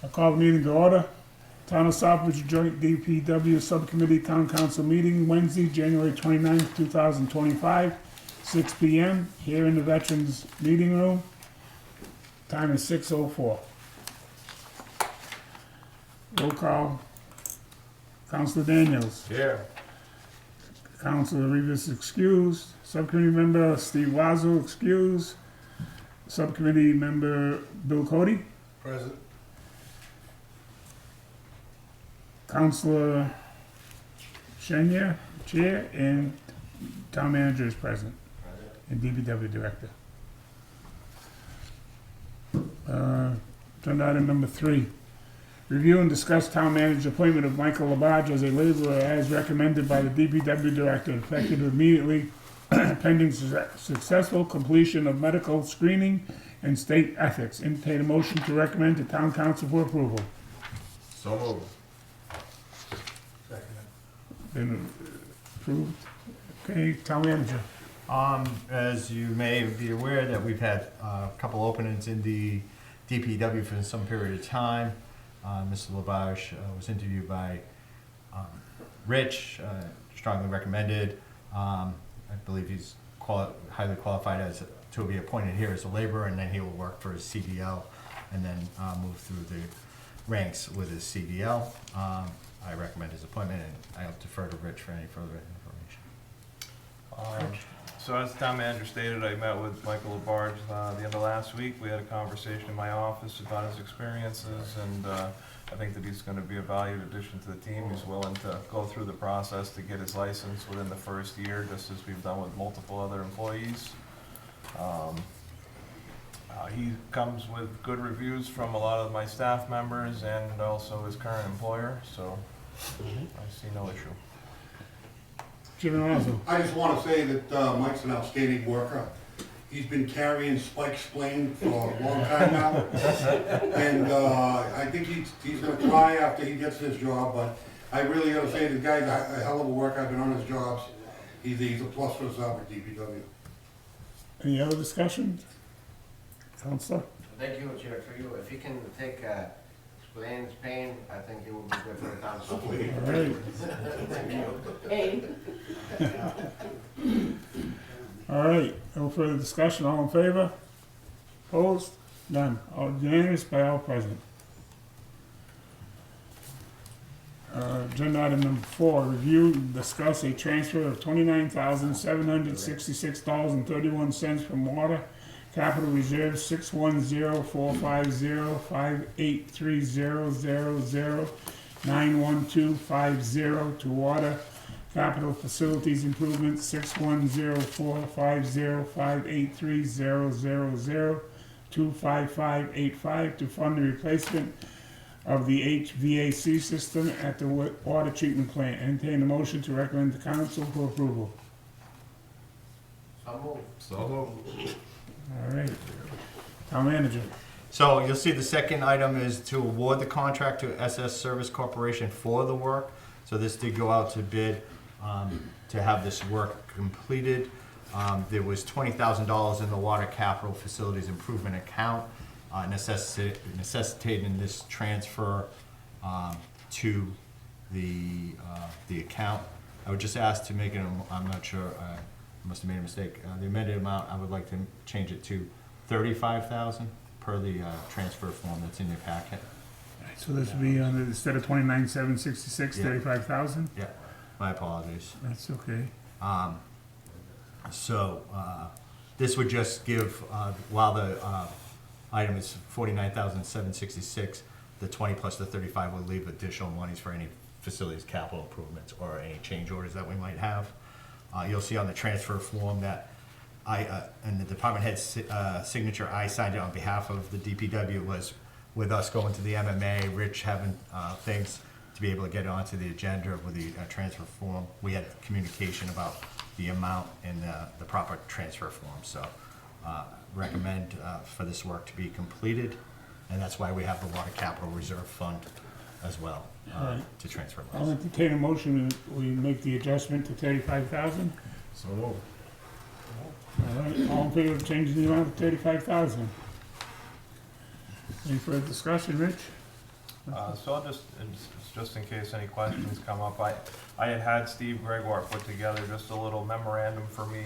I call the meeting to order. Town of Southbridge Joint D.P.W Subcommittee Town Council meeting Wednesday, January 29th, 2025, 6 p.m. here in the Veterans Meeting Room. Time is 6:04. Roll call. Councilor Daniels. Here. Councilor Rivas excused. Subcommittee member Steve Wazzle excused. Subcommittee member Bill Cody. Present. Councilor Shenya, Chair, and Town Manager is present, and D.P.W Director. Agenda item number 3. Review and discuss Town Manager appointment of Michael Labarge as a laborer as recommended by the D.P.W Director, effective immediately pending successful completion of medical screening and state ethics. Entertain a motion to recommend to Town Council for approval. So moved. Been approved. Okay, Town Manager. As you may be aware that we've had a couple openings in the DPW for some period of time. Mr. Labarge was interviewed by Rich, strongly recommended. I believe he's highly qualified to be appointed here as a laborer, and then he will work for his CDL and then move through the ranks with his CDL. I recommend his appointment, and I'll defer to Rich for any further information. So as the town manager stated, I met with Michael Labarge the end of last week. We had a conversation in my office about his experiences, and I think that he's going to be a valued addition to the team. He's willing to go through the process to get his license within the first year, just as we've done with multiple other employees. He comes with good reviews from a lot of my staff members and also his current employer, so I see no issue. Jim Rosal. I just want to say that Mike's an outstanding worker. He's been carrying Spike's plane for a long time now. And I think he's going to try after he gets his job, but I really got to say the guy's a hell of a worker. I've been on his jobs. He's a plus for us out at DPW. Any other discussion? Counselor? Thank you, Chair, for you. If he can explain his pain, I think he will be good for the council. All right. Hey. All right, no further discussion, all in favor? Opposed? None. All unanimous by all present. Agenda item number 4, review and discuss a transfer of $29,766.31 from water capital reserve 610-450-583000-91250 to water capital facilities improvements 610-450-583000-25585 to fund the replacement of the HVAC system at the water treatment plant. Entertain a motion to recommend to council for approval. So moved. All right. Town Manager. So you'll see the second item is to award the contract to SS Service Corporation for the work. So this did go out to bid to have this work completed. There was $20,000 in the water capital facilities improvement account, necessitating this transfer to the account. I would just ask to make it, I'm not sure, I must have made a mistake. The amended amount, I would like to change it to $35,000 per the transfer form that's in your packet. So this would be under, instead of 29,766, Yeah. 35,000? Yeah, my apologies. That's okay. This would just give, while the item is 49,766, the 20 plus the 35 would leave additional monies for any facilities capital improvements or any change orders that we might have. You'll see on the transfer form that and the department head's signature, I signed it on behalf of the DPW, was with us going to the MMA, Rich having things to be able to get onto the agenda with the transfer form. We had communication about the amount in the proper transfer form. So recommend for this work to be completed, and that's why we have the Water Capital Reserve Fund as well to transfer. I'll entertain a motion, we make the adjustment to 35,000. So moved. All right, all in favor of changing the amount to 35,000? Any further discussion, Rich? So I'll just in case any questions come up, I had Steve Gregoire put together just a little memorandum for me.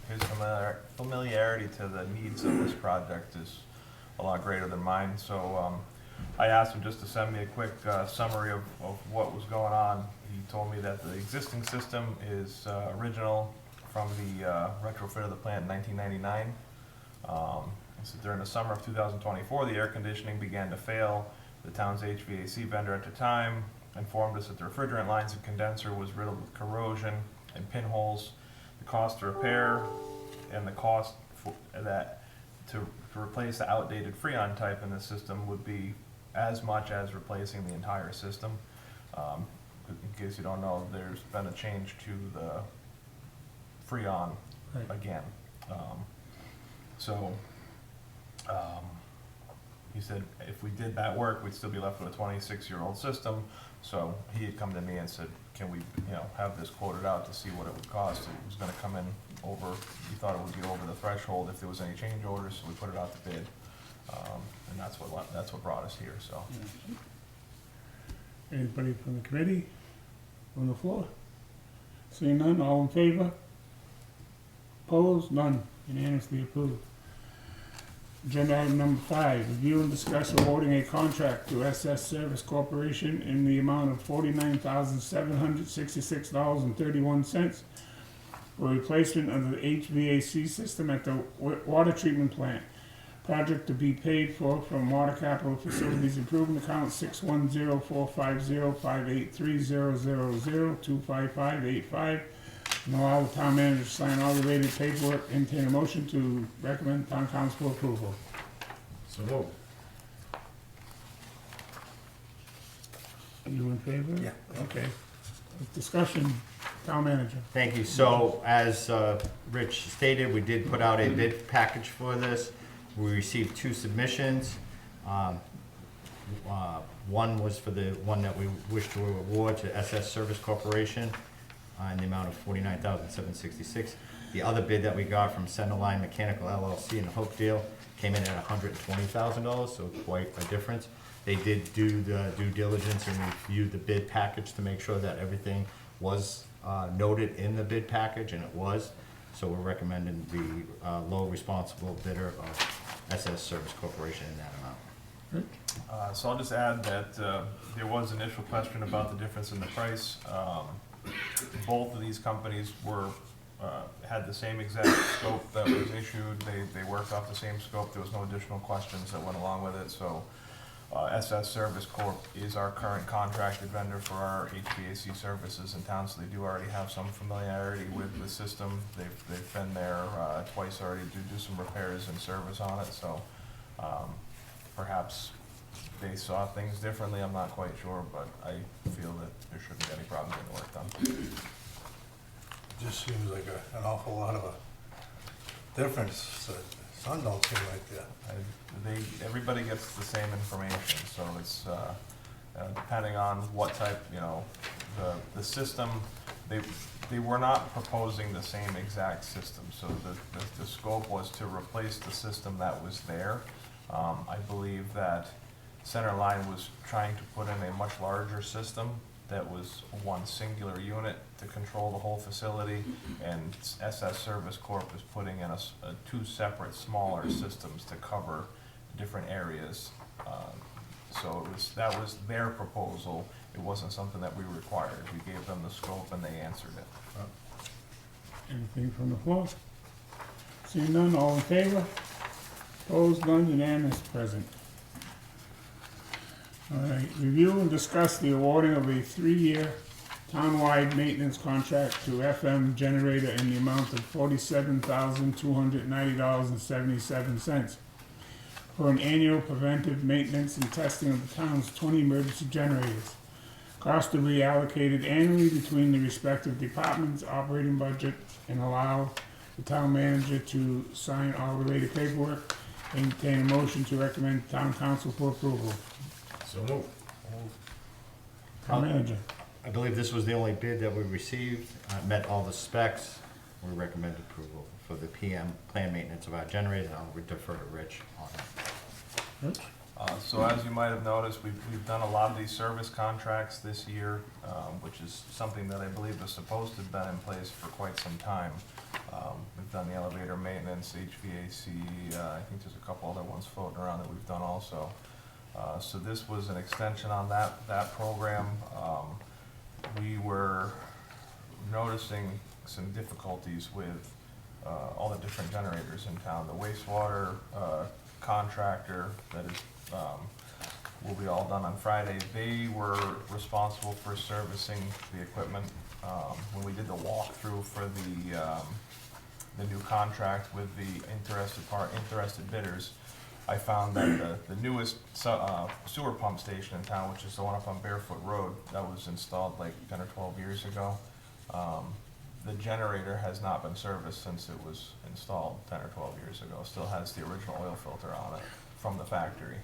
His familiarity to the needs of this project is a lot greater than mine, so I asked him just to send me a quick summary of what was going on. He told me that the existing system is original from the retrofit of the plant in 1999. So during the summer of 2024, the air conditioning began to fail. The town's HVAC vendor at the time informed us that the refrigerant lines and condenser was riddled with corrosion and pinholes. The cost to repair and the cost for that to replace the outdated Freon type in the system would be as much as replacing the entire system. In case you don't know, there's been a change to the Freon again. He said if we did that work, we'd still be left with a 26-year-old system. So he had come to me and said, can we, have this quoted out to see what it would cost? It was gonna come in over, he thought it would be over the threshold if there was any change orders, so we put it out to bid. And that's what brought us here, so. Anybody from the committee, on the floor? Seeing none, all in favor? Opposed? None. Unanimously approved. Agenda item number 5, review and discuss awarding a contract to SS Service Corporation in the amount of $49,766.31 for replacement of the HVAC system at the water treatment plant. Project to be paid for from Water Capital Facilities Improvement Account 610-450-583-000-25585. And allow the town manager to sign all related paperwork. Entertain a motion to recommend town council for approval. So moved. Are you in favor? Yeah. Okay. Discussion, town manager. Thank you. So as Rich stated, we did put out a bid package for this. We received 2 submissions. One was for the one that we wish to award to SS Service Corporation in the amount of $49,766. The other bid that we got from Centerline Mechanical LLC in Hopedale came in at $120,000, so quite a difference. They did do the due diligence and reviewed the bid package to make sure that everything was noted in the bid package, and it was. So we're recommending the low responsible bidder of SS Service Corporation in that amount. So I'll just add that there was initial question about the difference in the price. Both of these companies had the same exact scope that was issued. They worked off the same scope. There was no additional questions that went along with it. So SS Service Corp is our current contracted vendor for our HVAC services in town, so they do already have some familiarity with the system. They've been there twice already to do some repairs and service on it, so perhaps they saw things differently, I'm not quite sure, but I feel that there shouldn't be any problem getting the work done. Just seems like an awful lot of a difference. The sun don't seem like that. Everybody gets the same information, so it's depending on what type, the system, they were not proposing the same exact system, so the scope was to replace the system that was there. I believe that Centerline was trying to put in a much larger system that was one singular unit to control the whole facility, and SS Service Corp is putting in 2 separate smaller systems to cover different areas. So that was their proposal. It wasn't something that we required. We gave them the scope and they answered it. Anything from the floor? Seeing none, all in favor? Opposed? None. Unanimous. Present. All right, review and discuss the awarding of a 3-year townwide maintenance contract to FM Generator in the amount of $47,290.77 for an annual preventive maintenance and testing of the town's 20 emergency generators. Cost to be allocated annually between the respective departments' operating budget, and allow the town manager to sign all related paperwork. Entertain a motion to recommend town council for approval. So moved. Town manager. I believe this was the only bid that we received, met all the specs. We recommend approval for the PM plan maintenance of our generators, and I'll defer to Rich on that. Rich? So as you might have noticed, we've done a lot of these service contracts this year, which is something that I believe was supposed to have been in place for quite some time. We've done the elevator maintenance, HVAC, I think there's a couple other ones floating around that we've done also. So this was an extension on that program. We were noticing some difficulties with all the different generators in town. The wastewater contractor that is will be all done on Friday. They were responsible for servicing the equipment. When we did the walkthrough for the new contract with the interested bidders, I found that the newest sewer pump station in town, which is the one up on Barefoot Road, that was installed like 10 or 12 years ago. The generator has not been serviced since it was installed 10 or 12 years ago. Still has the original oil filter on it from the factory.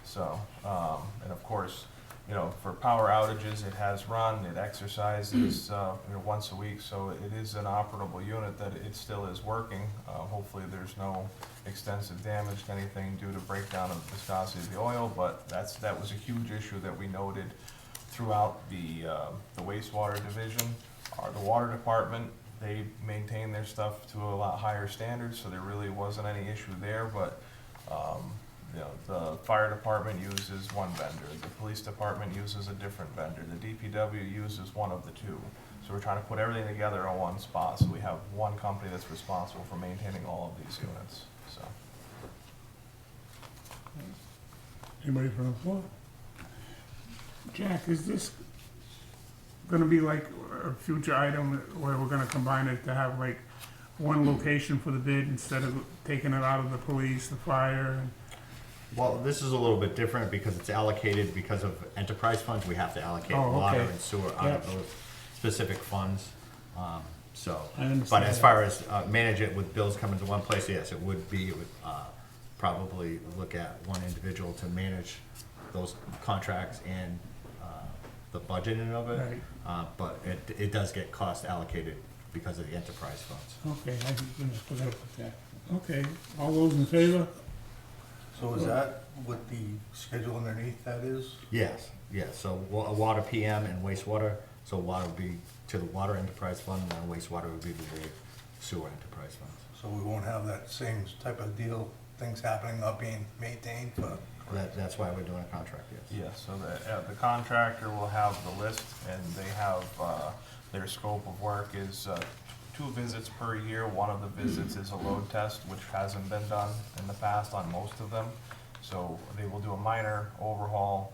So, and of course, you know, for power outages, it has run, it exercises, you know, once a week, so it is an operable unit that it still is working. Hopefully there's no extensive damage to anything due to breakdown of the viscosity of the oil, but that was a huge issue that we noted throughout the wastewater division. The water department, they maintain their stuff to a lot higher standards, so there really wasn't any issue there, but you know, the fire department uses one vendor, the police department uses a different vendor, the D.P.W uses one of the two. So we're trying to put everything together in one spot, so we have one company that's responsible for maintaining all of these units, so. Anybody from the floor? Jack, is this gonna be like a future item where we're gonna combine it to have like one location for the bid instead of taking it out of the police, the fire? Well, this is a little bit different because it's allocated because of enterprise funds. We have to allocate Oh, water okay. and sewer out of those specific funds. So, I understand but as that. far as manage it with bills coming to one place, yes, it would be, it would probably look at one individual to manage those contracts and the budgeting of it. Right. But it does get cost allocated because of the enterprise funds. Okay, I forgot to put that. Okay, all those in favor? So is that what the schedule underneath that is? Yes, yes, so water PM and wastewater, so water would be to the water enterprise fund, and then wastewater would be to the sewer enterprise funds. So we won't have that same type of deal, things happening, not being maintained for, That's why we're doing a contract, yes. Yeah, so the contractor will have the list, and they have, their scope of work is 2 visits per year. One of the visits is a load test, which hasn't been done in the past on most of them. So they will do a minor overhaul,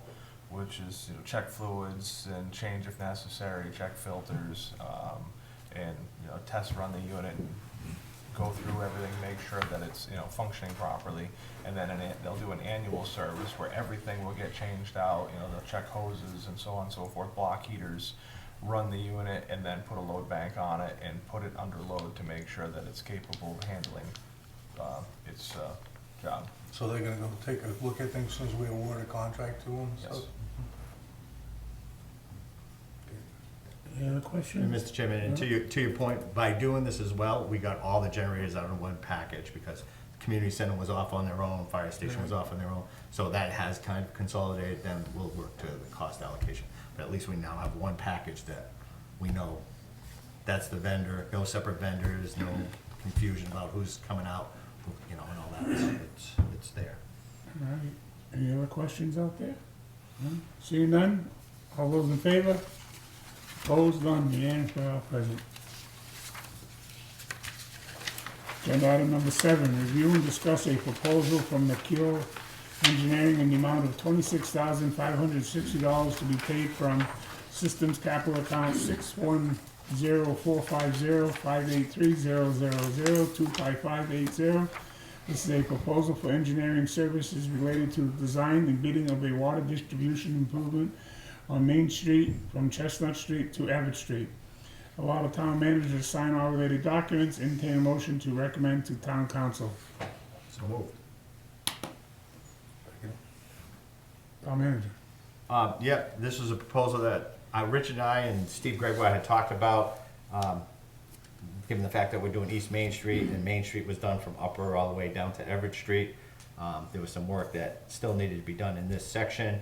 which is, you know, check fluids and change if necessary, check filters, and, you know, test run the unit and go through everything, make sure that it's, you know, functioning properly. And then they'll do an annual service where everything will get changed out. You know, they'll check hoses and so on and so forth, block heaters, run the unit, and then put a load bank on it and put it under load to make sure that it's capable of handling its job. so they're gonna go take a look at things as soon as we award a contract to them? Yes. Any other And questions? Mr. Chairman, and to your point, by doing this as well, we got all the generators out in one package because the community center was off on their own, fire station was off on their own. So that has kind of consolidated, then we'll work to the cost allocation. But at least we now have one package that we know that's the vendor, no separate vendors, no confusion about who's coming out, you know, and all that. It's there. All right, any other questions out there? None? Seeing none, all those in favor? Opposed, none, unanimous for all present. Agenda item number 7, review and discuss a proposal from McCure Engineering in the amount of $26,560 to be paid from Systems Capital Account 610-450-583-000-25580. This is a proposal for engineering services related to design and bidding of a water distribution improvement on Main Street from Chestnut Street to Abbott Street. Allow the town manager to sign all related documents, entertain a motion to recommend to town council. So moved. Town manager. Yep, this was a proposal that Rich and I and Steve Gregoire had talked about, given the fact that we're doing East Main Street, and Main Street was done from Upper all the way down to Everett Street. There was some work that still needed to be done in this section,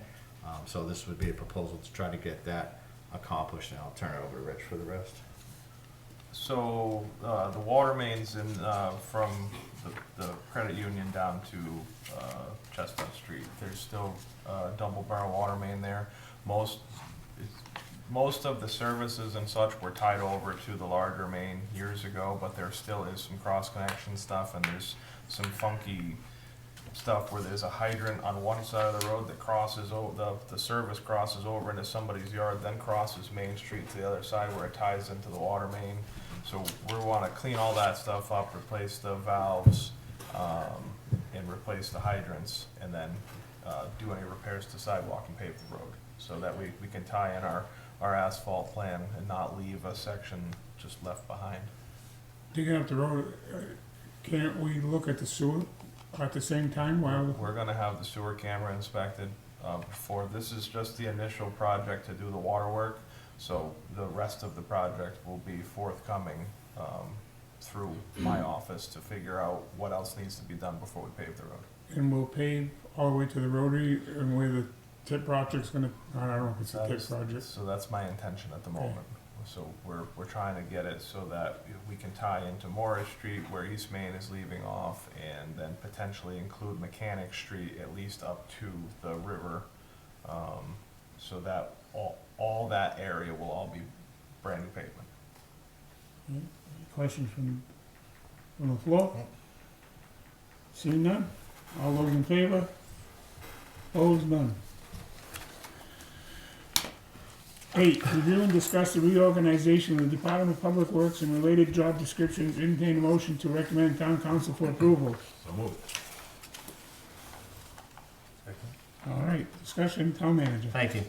so this would be a proposal to try to get that accomplished, and I'll turn it over to Rich for the rest. So, the water mains in, from the credit union down to, Chestnut Street, there's still a double barrel water main there. Most of the services and such were tied over to the larger main years ago, but there still is some cross-connection stuff, and there's some funky stuff where there's a hydrant on one side of the road that crosses the service crosses over into somebody's yard, then crosses Main Street to the other side where it ties into the water main. So we wanna clean all that stuff up, replace the valves, and replace the hydrants, and then, do any repairs to sidewalk and pave the road, so that we can tie in our asphalt plan and not leave a section just left behind. Digging up the road, can't we look at the sewer at the same time while? We're gonna have the sewer camera inspected, before, this is just the initial project to do the water work, so the rest of the project will be forthcoming, through my office to figure out what else needs to be done before we pave the road. And we'll pave all the way to the rotary and where the tip project's gonna, I don't know if it's a That tip is- project. So that's my intention at the moment. So we're trying to get it so that we can tie into Morris Street where East Main is leaving off, and then potentially include Mechanic Street at least up to the river, so that all that area will all be brand new pavement. Questions from the floor? Seeing none? All those in favor? Opposed, none. 8, review and discuss the reorganization of the Department of Public Works and related job descriptions. Entertain a motion to recommend town council for approval. So moved. Second. All right, discussion, town manager. Thank you.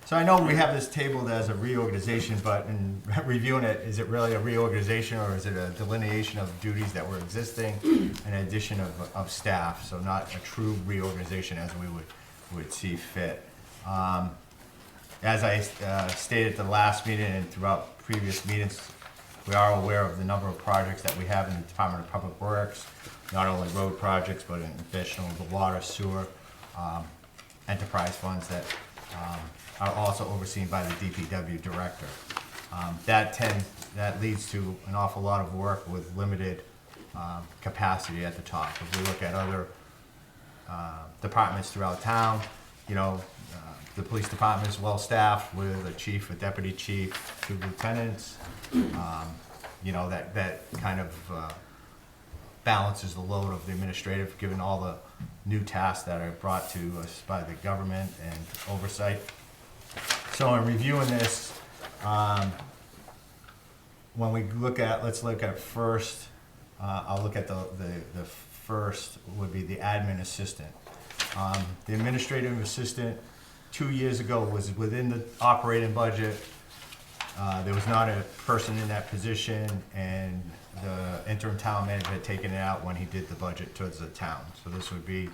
So I know we have this tabled as a reorganization, but in reviewing it, is it really a reorganization, or is it a delineation of duties that were existing and addition of staff? So not a true reorganization as we would see fit. As I stated at the last meeting and throughout previous meetings, we are aware of the number of projects that we have in the Department of Public Works, not only road projects, but in additional the water, sewer, enterprise funds that are also overseen by the D.P.W director. That leads to an awful lot of work with limited capacity at the top. If we look at other departments throughout town, you know, the police department is well-staffed with a chief, a deputy chief, 2 lieutenants. You know, that kind of balances the load of the administrative, given all the new tasks that are brought to us by the government and oversight. So in reviewing this, when we look at, let's look at first, I'll look at the first would be the admin assistant. The administrative assistant 2 years ago was within the operating budget. There was not a person in that position, and the interim town manager had taken it out when he did the budget towards the town. So this would be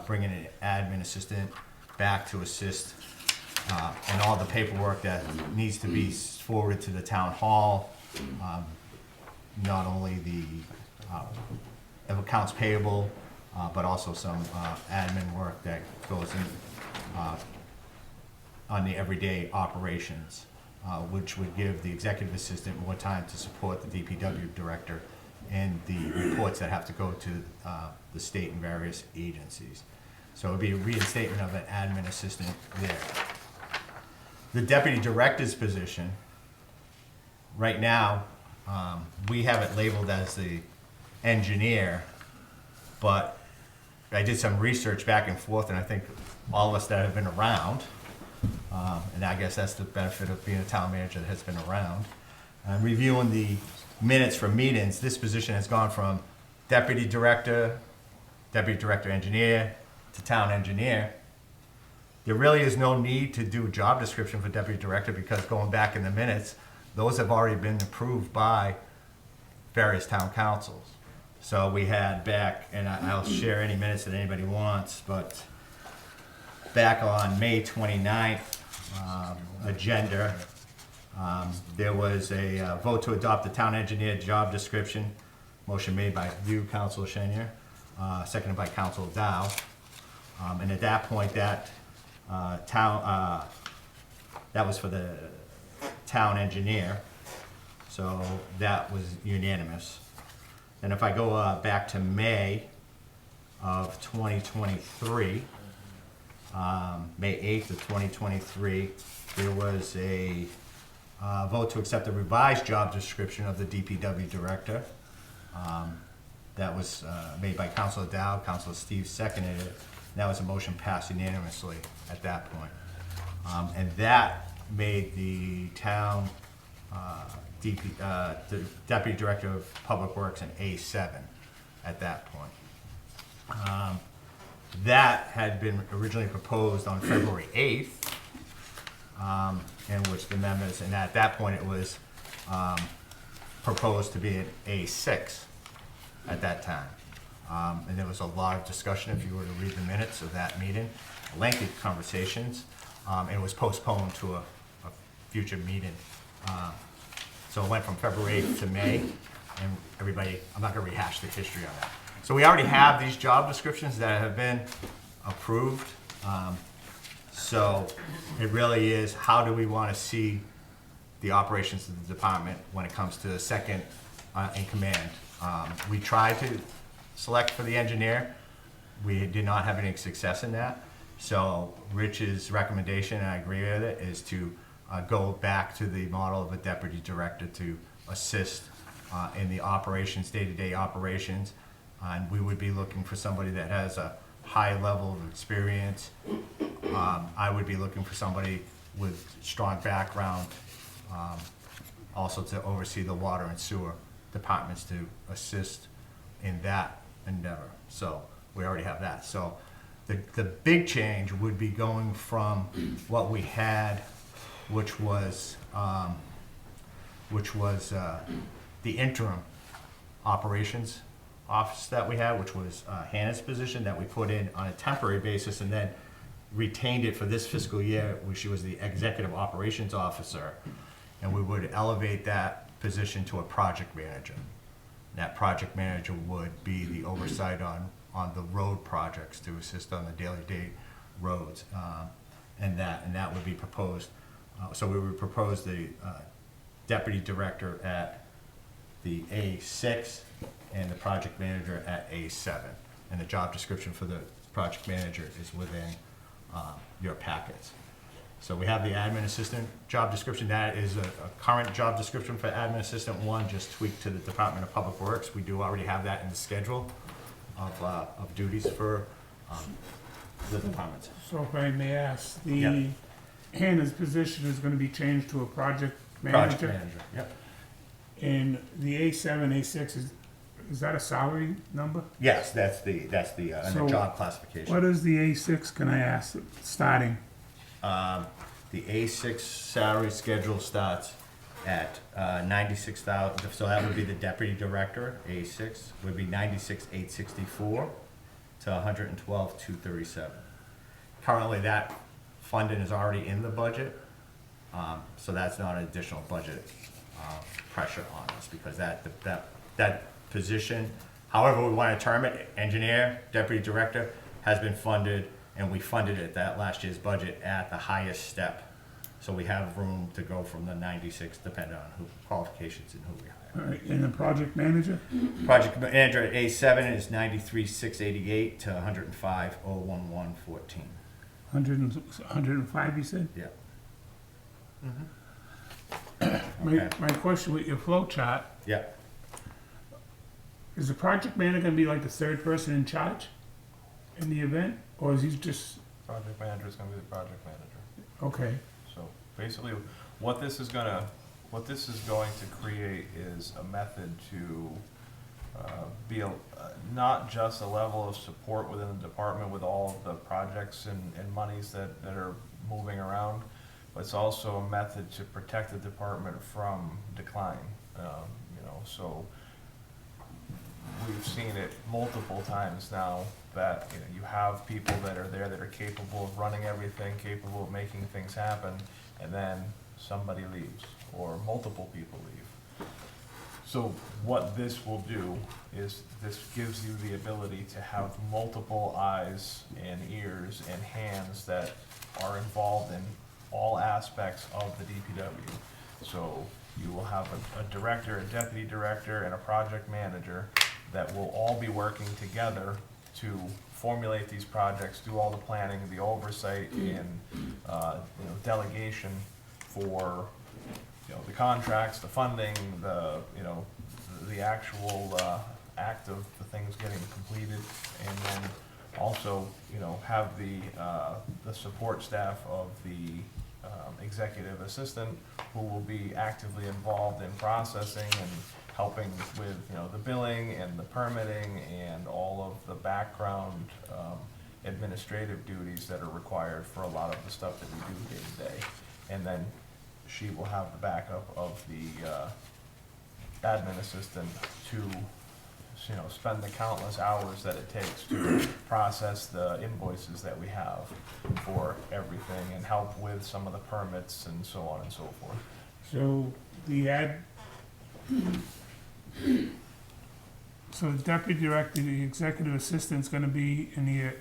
bringing an admin assistant back to assist in all the paperwork that needs to be forwarded to the town hall. Not only the accounts payable, but also some admin work that goes in on the everyday operations, which would give the executive assistant more time to support the DPW director and the reports that have to go to the state and various agencies. So it would be a reinstatement of an admin assistant there. The deputy director's position, right now, we have it labeled as the engineer, but I did some research back and forth, and I think all of us that have been around, and I guess that's the benefit of being a town manager that has been around, reviewing the minutes from meetings, this position has gone from deputy director engineer, to town engineer. There really is no need to do a job description for deputy director, because going back in the minutes, those have already been approved by various town councils. So we had back, and I'll share any minutes that anybody wants, but back on May 29th agenda, there was a vote to adopt the town engineer job description. Motion made by you, Councilor Chenier. seconded by Council Dow. And at that point, that that was for the town engineer, so that was unanimous. And if I go back to May of 2023, May 8th of 2023, there was a vote to accept the revised job description of the DPW director. That was made by Councilor Dow, Councilor Steve seconded it. And that was a motion passed unanimously at that point. And that made the town the Deputy Director of Public Works an A7 at that point. That had been originally proposed on February 8th, in which the members, and at that point it was proposed to be an A6 at that time. And there was a lot of discussion, if you were to read the minutes of that meeting, lengthy conversations, and it was postponed to a future meeting. So it went from February 8th to May, and everybody, I'm not gonna rehash the history of that. So we already have these job descriptions that have been approved. So it really is, how do we wanna see the operations of the department when it comes to the second in command? We tried to select for the engineer. We did not have any success in that. So Rich's recommendation, and I agree with it, is to go back to the model of a deputy director to assist in the operations, day-to-day operations. And we would be looking for somebody that has a high level of experience. I would be looking for somebody with strong background, also to oversee the water and sewer departments to assist in that endeavor. So we already have that. So the big change would be going from what we had, which was the interim operations office that we had, which was Hannah's position that we put in on a temporary basis and then retained it for this fiscal year, where she was the executive operations officer. And we would elevate that position to a project manager. That project manager would be the oversight on the road projects to assist on the daily day roads. And that would be proposed. So we would propose the deputy director at the A6 and the project manager at A7. And the job description for the project manager is within your packets. So we have the admin assistant job description. That is a current job description for admin assistant 1, just tweaked to the Department of Public Works. We do already have that in the schedule of duties for the departments. So if I may ask, Yeah. the Hannah's position is gonna be changed to a project Project manager? manager, yep. And the A7, A6, is that a salary number? Yes, that's the under So, job classification. What is the A6, can I ask, starting? The A6 salary schedule starts at 96,000, so that would be the deputy director. A6 would be 96,864 to 112,237. Currently, that funding is already in the budget, so that's not an additional budget pressure on us, because that position, however we want to term it, engineer, deputy director, has been funded, and we funded it that last year's budget at the highest step. So we have room to go from the 96, depending on who qualifications and who we hire. All right, and the project manager? Project manager at A7 is 93,688 to 105,01114. 105, you said? Yeah. My question with your flow chart, Yeah. is the project manager gonna be like the third person in charge in the event? Or is he just, Project manager is gonna be the project manager. okay, So basically, what this is going to create is a method to be not just a level of support within the department with all of the projects and monies that are moving around, but it's also a method to protect the department from decline. So we've seen it multiple times now that you have people that are there that are capable of running everything, capable of making things happen, and then somebody leaves or multiple people leave. So what this will do is this gives you the ability to have multiple eyes and ears and hands that are involved in all aspects of the DPW. So you will have a director, a deputy director, and a project manager that will all be working together to formulate these projects, do all the planning, the oversight, and delegation for the contracts, the funding, the actual act of the things getting completed, and then also have the support staff of the executive assistant who will be actively involved in processing and helping with the billing and the permitting and all of the background administrative duties that are required for a lot of the stuff that we do day to day. And then she will have the backup of the admin assistant to spend the countless hours that it takes to process the invoices that we have for everything and help with some of the permits and so on and so forth. So so the deputy director, the executive assistant's gonna be in the,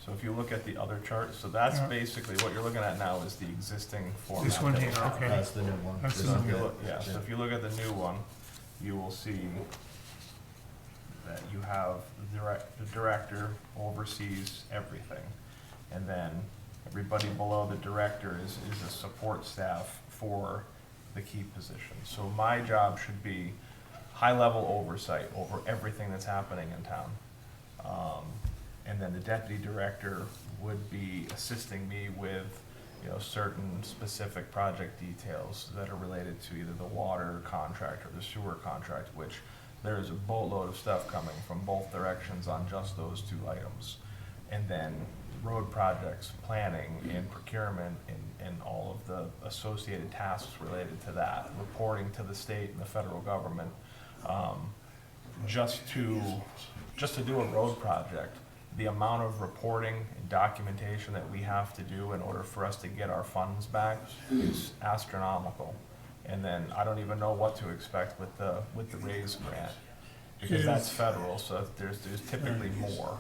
So if you look at the other chart, so that's Yeah. basically what you're looking at now is the existing format. this one that here, we have. okay. That's the new one. That's This the is new If you good. look- Yeah, so if you look at the new one, you will see that you have the director oversees everything. And then everybody below the director is a support staff for the key positions. So my job should be high-level oversight over everything that's happening in town. And then the deputy director would be assisting me with, certain specific project details that are related to either the water contract or the sewer contract, which there is a boatload of stuff coming from both directions on just those two items. And then road projects, planning and procurement and all of the associated tasks related to that, reporting to the state and the federal government. Just to do a road project, the amount of reporting and documentation that we have to do in order for us to get our funds back is astronomical. And then I don't even know what to expect with the RAISE grant, because that's federal, so there's typically more.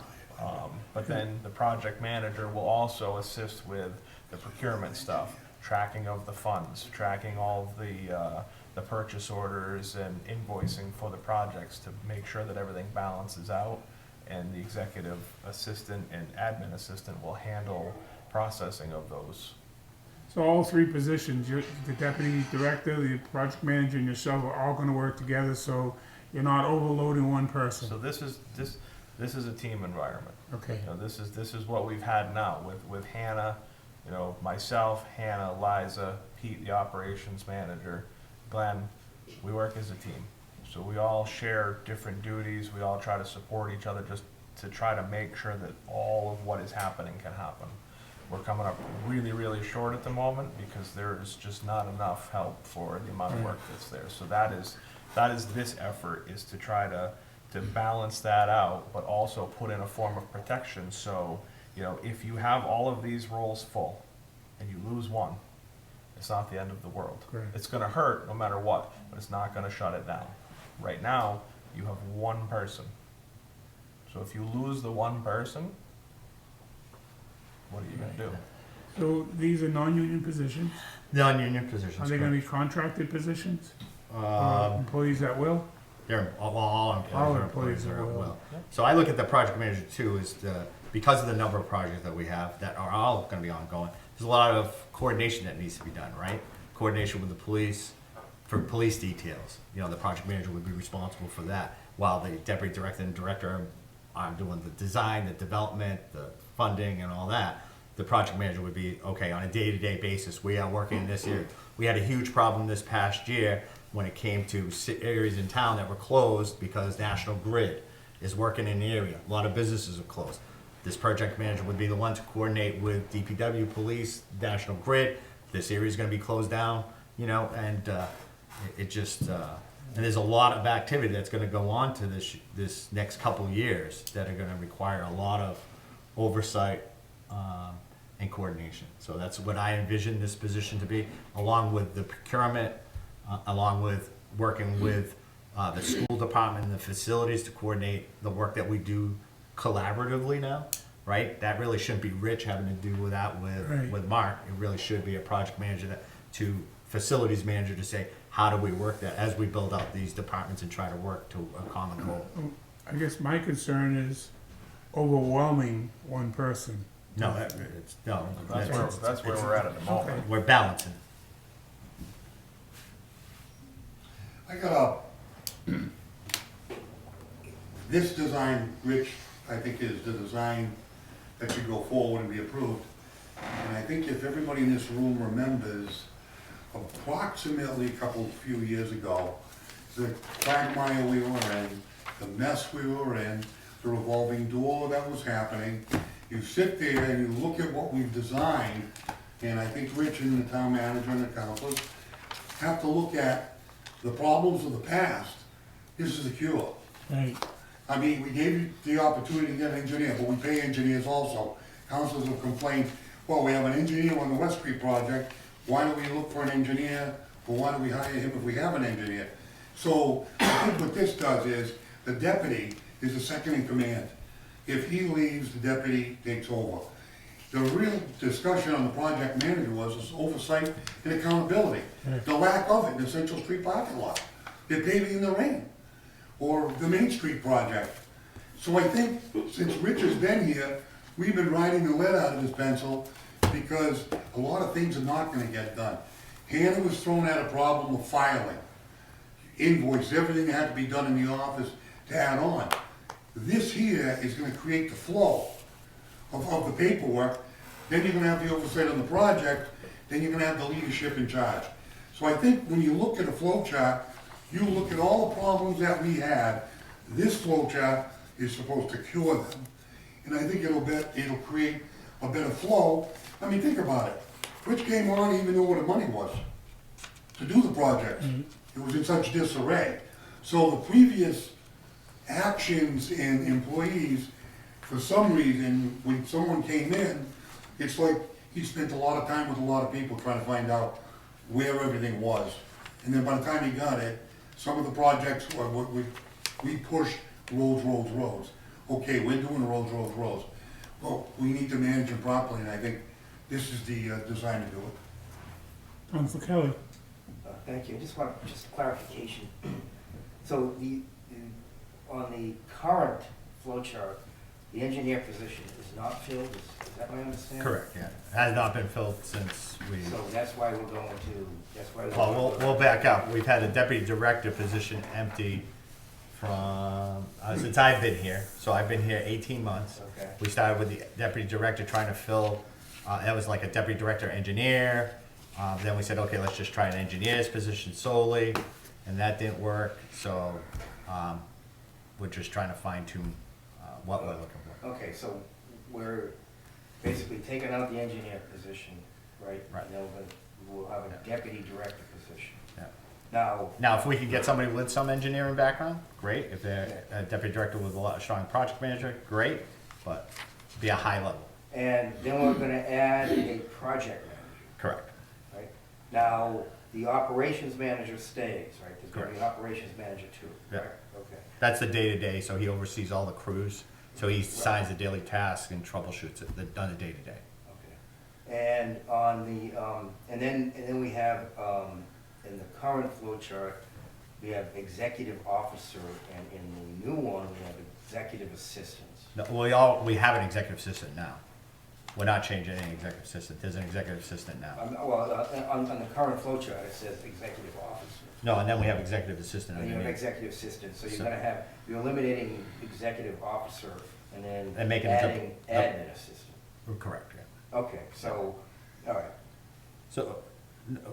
But then the project manager will also assist with the procurement stuff, tracking of the funds, tracking all of the purchase orders and invoicing for the projects to make sure that everything balances out. And the executive assistant and admin assistant will handle processing of those. So all three positions, the deputy director, the project manager, and yourself are all gonna work together, so you're not overloading one person. So this is a team environment. Okay, This is what we've had now with Hannah, myself, Hannah, Liza, Pete, the operations manager, Glenn. We work as a team. So we all share different duties. We all try to support each other just to try to make sure that all of what is happening can happen. We're coming up really, really short at the moment because there is just not enough help for the amount of work that's there. So that is this effort, is to try to balance that out, but also put in a form of protection. So, if you have all of these roles full and you lose one, it's not the end of the world. Correct. It's gonna hurt no matter what, but it's not gonna shut it down. Right now, you have one person. So if you lose the one person, what are you gonna do? so these are non-union positions. Non-union positions. Are they gonna be contracted positions? Or Um, employees at will? They're all employees. All are employees are are will. So I look at the project manager too, because of the number of projects that we have that are all gonna be ongoing, there's a lot of coordination that needs to be done, right? Coordination with the police, for police details. The project manager would be responsible for that, while the deputy director and director are doing the design, the development, the funding and all that. The project manager would be, okay, on a day-to-day basis, we are working in this area. We had a huge problem this past year when it came to areas in town that were closed because National Grid is working in the area. A lot of businesses are closed. This project manager would be the one to coordinate with DPW, police, National Grid. This area is gonna be closed down, and and there's a lot of activity that's gonna go on to this next couple years that are gonna require a lot of oversight, and coordination. So that's what I envision this position to be, along with the procurement, along with working with the school department and the facilities to coordinate the work that we do collaboratively now, right? That really shouldn't be Rich having to do with that Right. with Mark. It really should be a project manager to facilities manager to say, how do we work that as we build out these departments and try to work to a common goal? I guess my concern is overwhelming one person. No, no. That's where we're at the moment. We're balancing. I got this design, Rich, I think is the design that should go forward and be approved. And I think if everybody in this room remembers, approximately a few years ago, the quagmire we were in, the mess we were in, the revolving door that was happening, you sit there and you look at what we've designed, and I think Rich and the town manager and the councilors have to look at the problems of the past. This is a cure. Right. I mean, we gave you the opportunity to get an engineer, but we pay engineers also. Councilors have complained, well, we have an engineer on the West Street project, why do we look for an engineer, or why do we hire him if we have an engineer? So, I think what this does is, the deputy is the second in command. If he leaves, the deputy takes over. The real discussion on the project manager was oversight and accountability. The lack of it in the Central Street parking lot. They're paving in the rain. Or the Main Street project. So I think since Rich has been here, we've been writing the lead out of his pencil because a lot of things are not gonna get done. Hannah was thrown at a problem of filing. Invoice, everything that had to be done in the office to add on. This here is gonna create the flow of the paperwork. Then you're gonna have the oversight on the project, then you're gonna have the leadership in charge. So I think when you look at a flow chart, you look at all the problems that we had, this flow chart is supposed to cure them. And I think it'll create a better flow. I mean, think about it. Rich came on, he even knew what the money was to do the project. It was in such disarray. So the previous actions and employees, for some reason, when someone came in, it's like he spent a lot of time with a lot of people trying to find out where everything was. And then by the time he got it, some of the projects, we pushed roads. Okay, we're doing roads. Well, we need to manage them properly, and I think this is the design to do it. Council Kelly. Thank you. I just want clarification. So on the current flow chart, the engineer position is not filled, is that my understanding? Correct, yeah. Has not been filled since we, So that's why we're going to, that's why. well, we'll back up. We've had a deputy director position empty from, since I've been here. So I've been here 18 months. Okay. We started with the deputy director trying to fill, that was like a deputy director engineer. Then we said, okay, let's just try an engineer's position solely, and that didn't work. So we're just trying to fine tune what we're looking for. Okay, so we're basically taking out the engineer position, right? Right. Now we'll have a deputy director position. Yeah. Now, If we can get somebody with some engineering background, great. If they're a deputy director with a strong project manager, great, but be a high level. and then we're gonna add a project manager. Correct. Right? Now, the operations manager stays, right? There's gonna be an Correct. operations manager too, Yeah. right? Okay. That's the day-to-day, so he oversees all the crews. So he signs the daily tasks and troubleshoots it on the day-to-day. Okay. And on the, and then we have, in the current flow chart, we have executive officer, and in the new one, we have executive assistants. No, we have an executive assistant now. We're not changing any executive assistant. There's an executive assistant now. On the current flow chart, it says executive officer. No, and then we have executive assistant And you have underneath. executive assistant, so you're So- gonna have, you're eliminating executive officer and then And making it a- adding admin assistant. Correct, yeah. Okay, so, all right, So,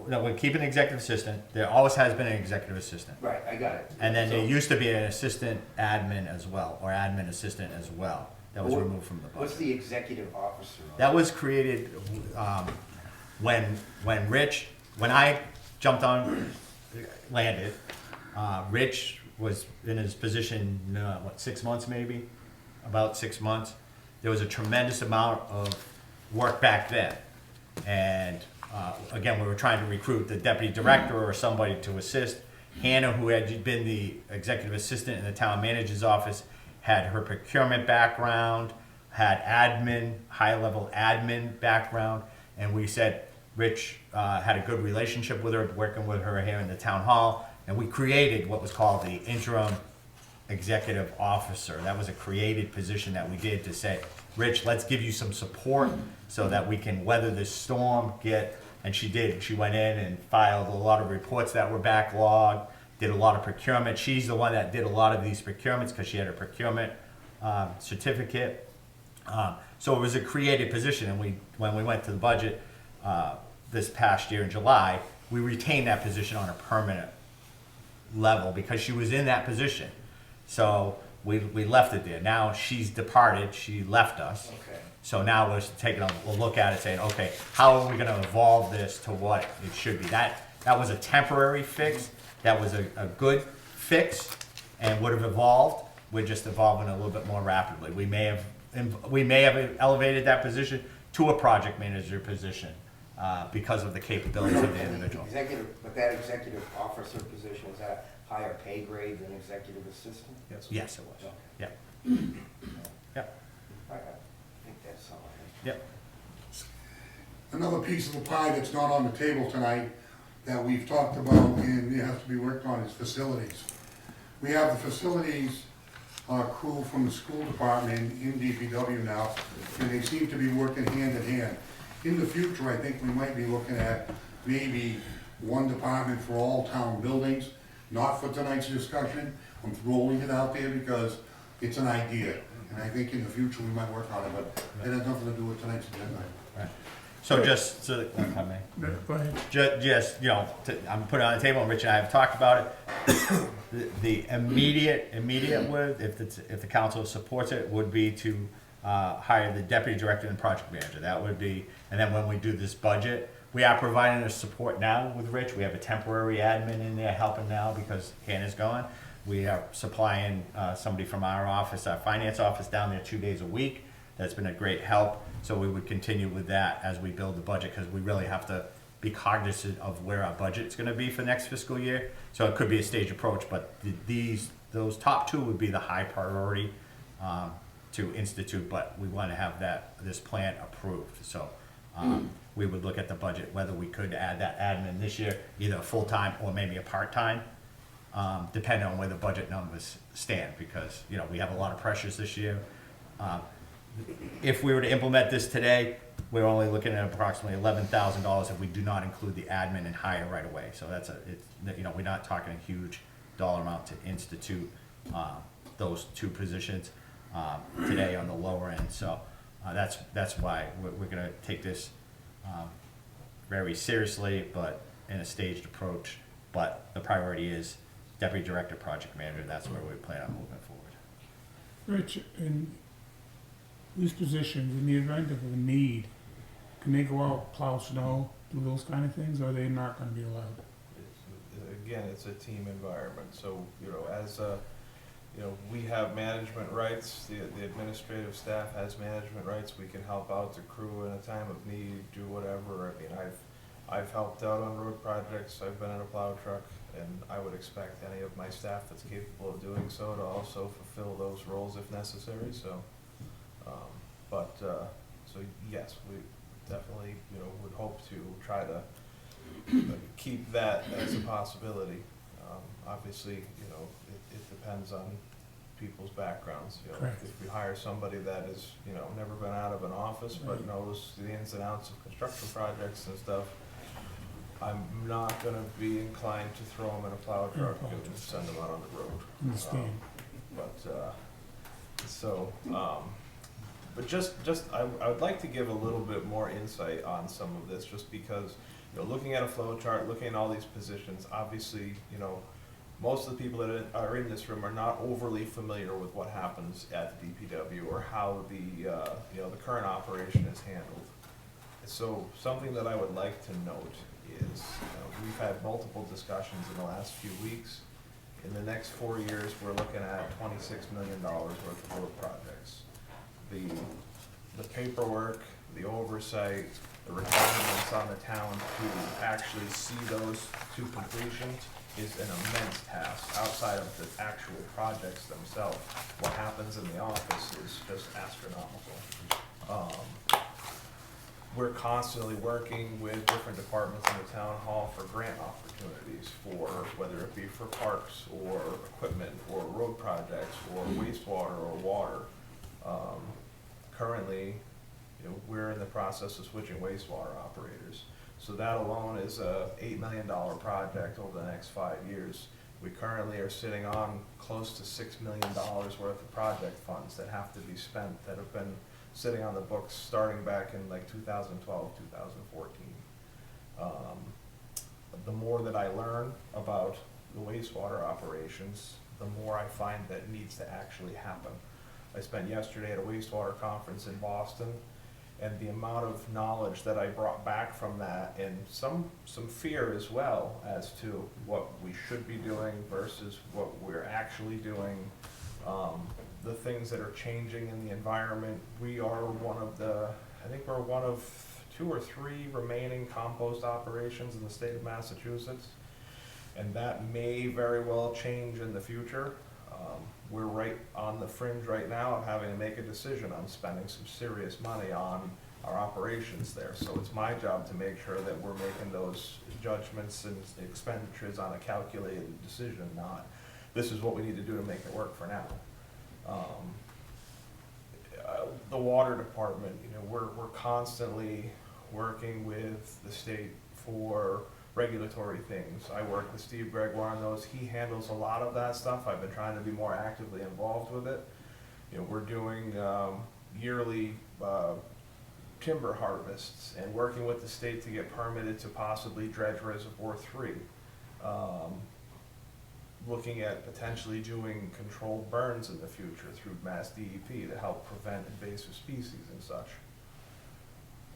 no, we're keeping an executive assistant. There always has been an executive assistant. right, I got it. And then So- there used to be an assistant admin as well, or admin assistant as well. That was What- removed from the What's budget. the executive officer? That was created when I jumped on, landed. Rich was in his position, 6 months maybe? About 6 months. There was a tremendous amount of work back then. And again, we were trying to recruit the deputy director or somebody to assist. Hannah, who had been the executive assistant in the town manager's office, had her procurement background, had admin, high-level admin background, and we said Rich had a good relationship with her, working with her here in the town hall, and we created what was called the interim executive officer. That was a created position that we did to say, Rich, let's give you some support so that we can weather this storm, and she did. She went in and filed a lot of reports that were backlogged, did a lot of procurement. She's the one that did a lot of these procurements because she had a procurement certificate. So it was a created position, and when we went to the budget this past year in July, we retained that position on a permanent level because she was in that position. So we left it there. Now she's departed, she left us. Okay. So now we're taking a look at it saying, okay, how are we gonna evolve this to what it should be? That was a temporary fix, that was a good fix and would have evolved. We're just evolving a little bit more rapidly. We may have elevated that position to a project manager position because of the capabilities of the individual. But that executive officer position, is that higher pay grade than executive assistant? Yes, it was. Okay. Yep. Yep. I think that's all I Yep. Another piece of the pie that's not on the table tonight that we've talked about and it has to be worked on is facilities. We have the facilities crew from the school department in D.P.W now, and they seem to be working hand in hand. In the future, I think we might be looking at maybe one department for all town buildings, not for tonight's discussion. I'm throwing it out there because it's an idea, and I think in the future we might work on it, but it has nothing to do with tonight's agenda. Right. So just so that, if I may. Go ahead. Just, I'm putting it on the table, and Rich and I have talked about it. The immediate with, if the council supports it, would be to hire the deputy director and project manager. That would be, and then when we do this budget, we are providing the support now with Rich. We have a temporary admin in there helping now because Hannah's gone. We are supplying somebody from our office, our finance office, down there 2 days a week. That's been a great help. So we would continue with that as we build the budget because we really have to be cognizant of where our budget's going to be for next fiscal year. So it could be a staged approach, but those top two would be the high priority to institute. But we want to have this plan approved. So we would look at the budget whether we could add that admin this year, either full time or maybe a part time, depending on where the budget numbers stand. Because we have a lot of pressures this year. If we were to implement this today, we're only looking at approximately $11,000 if we do not include the admin and hire right away. So we're not talking a huge dollar amount to institute those two positions today on the lower end. So that's why we're going to take this very seriously, but in a staged approach. But the priority is deputy director, project manager. That's where we plan on moving forward. Rich, in these positions, in the event of a need, can they go out, plow snow, do those kind of things, or are they not gonna be allowed? Again, it's a team environment, so, we have management rights, the administrative staff has management rights, we can help out the crew in a time of need, do whatever. I mean, I've helped out on road projects, I've been in a plow truck, and I would expect any of my staff that's capable of doing so to also fulfill those roles if necessary, so. So yes, we definitely, would hope to try to keep that as a possibility. Obviously, it depends on people's backgrounds. Correct. If we hire somebody that is, never been out of an office but Right. knows the ins and outs of construction projects and stuff, I'm not gonna be inclined to throw them in a plow truck and send them out on the road. Understand? But I would like to give a little bit more insight on some of this, just because, looking at a flow chart, looking at all these positions, obviously, most of the people that are in this room are not overly familiar with what happens at the DPW or how the current operation is handled. So something that I would like to note is, we've had multiple discussions in the last few weeks. In the next 4 years, we're looking at $26 million worth of road projects. The paperwork, the oversight, the requirements on the town to actually see those to completion is an immense task outside of the actual projects themselves. What happens in the office is just astronomical. We're constantly working with different departments in the town hall for grant opportunities for, whether it be for parks or equipment or road projects or wastewater or water. Currently, we're in the process of switching wastewater operators. So that alone is a $8 million project over the next 5 years. We currently are sitting on close to $6 million worth of project funds that have to be spent, that have been sitting on the books starting back in like 2012, 2014. The more that I learn about the wastewater operations, the more I find that needs to actually happen. I spent yesterday at a wastewater conference in Boston, and the amount of knowledge that I brought back from that, and some fear as well as to what we should be doing versus what we're actually doing, the things that are changing in the environment. We are I think we're one of 2 or 3 remaining compost operations in the state of Massachusetts, and that may very well change in the future. We're right on the fringe right now of having to make a decision on spending some serious money on our operations there. So it's my job to make sure that we're making those judgments and expenditures on a calculated decision, not this is what we need to do to make it work for now. The water department, we're constantly working with the state for regulatory things. I work with Steve Gregoire on those. He handles a lot of that stuff. I've been trying to be more actively involved with it. We're doing yearly timber harvests and working with the state to get permitted to possibly dredge Reservoir 3. Looking at potentially doing controlled burns in the future through Mass DEP to help prevent invasive species and such.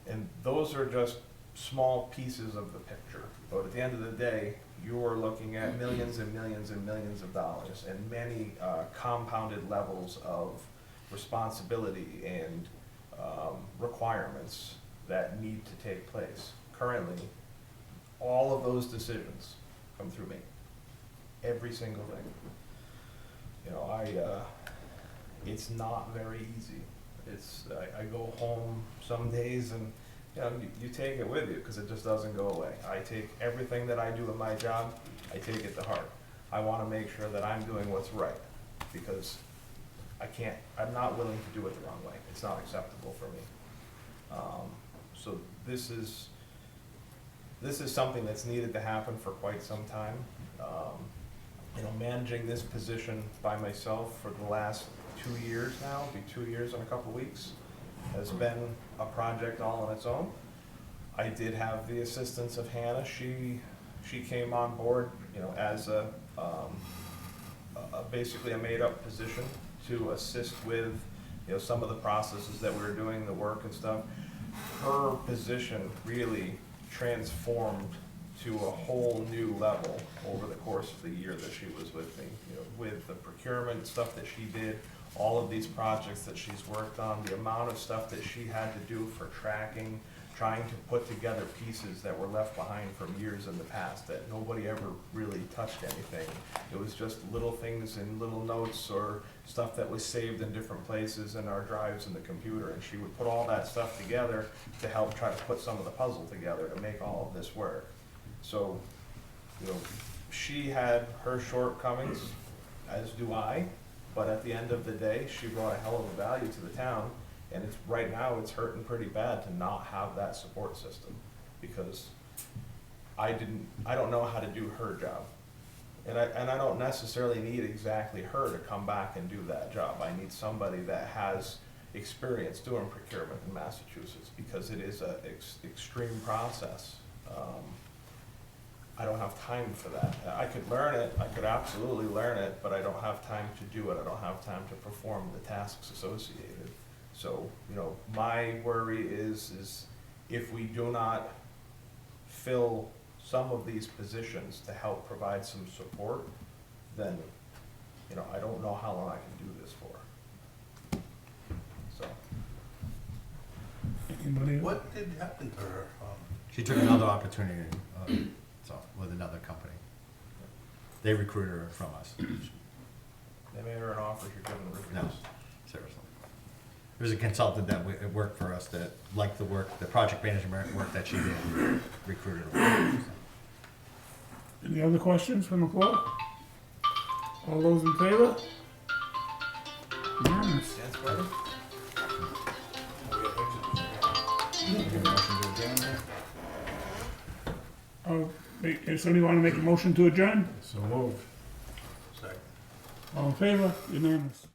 And those are just small pieces of the picture. But at the end of the day, you're looking at millions and millions and millions of dollars and many compounded levels of responsibility and requirements that need to take place. Currently, all of those decisions come through me. Every single thing. It's not very easy. I go home some days and you take it with you because it just doesn't go away. I take everything that I do in my job, I take it to heart. I want to make sure that I'm doing what's right because I'm not willing to do it the wrong way. It's not acceptable for me. So this is something that's needed to happen for quite some time. Managing this position by myself for the last 2 years now, it'll be 2 years in a couple weeks, has been a project all on its own. I did have the assistance of Hannah. She came on board, as basically a made-up position to assist with, some of the processes that we were doing, the work and stuff. Her position really transformed to a whole new level over the course of the year that she was with me. With the procurement stuff that she did, all of these projects that she's worked on, the amount of stuff that she had to do for tracking, trying to put together pieces that were left behind from years in the past that nobody ever really touched anything. It was just little things in little notes or stuff that was saved in different places in our drives in the computer, and she would put all that stuff together to help try to put some of the puzzle together to make all of this work. So, she had her shortcomings, as do I, but at the end of the day, she brought a hell of a value to the town, and right now it's hurting pretty bad to not have that support system, because I don't know how to do her job. And I don't necessarily need exactly her to come back and do that job. I need somebody that has experience doing procurement in Massachusetts, because it is an extreme process. I don't have time for that. I could learn it, I could absolutely learn it, but I don't have time to do it. I don't have time to perform the tasks associated. So, my worry is if we do not fill some of these positions to help provide some support, then, I don't know how long I can do this for. So. can believe it. What did happen to her? She took another opportunity, so, with another company. They recruited her from us. They made her an offer she couldn't refuse. No, seriously. There's a consultant that worked for us that liked the work, the project management work that she did, recruited her. Any other questions from the floor? All those in favor? Unanimous. Dance party? If somebody wanna make a motion to adjourn? So moved. Second. All in favor? Unanimous.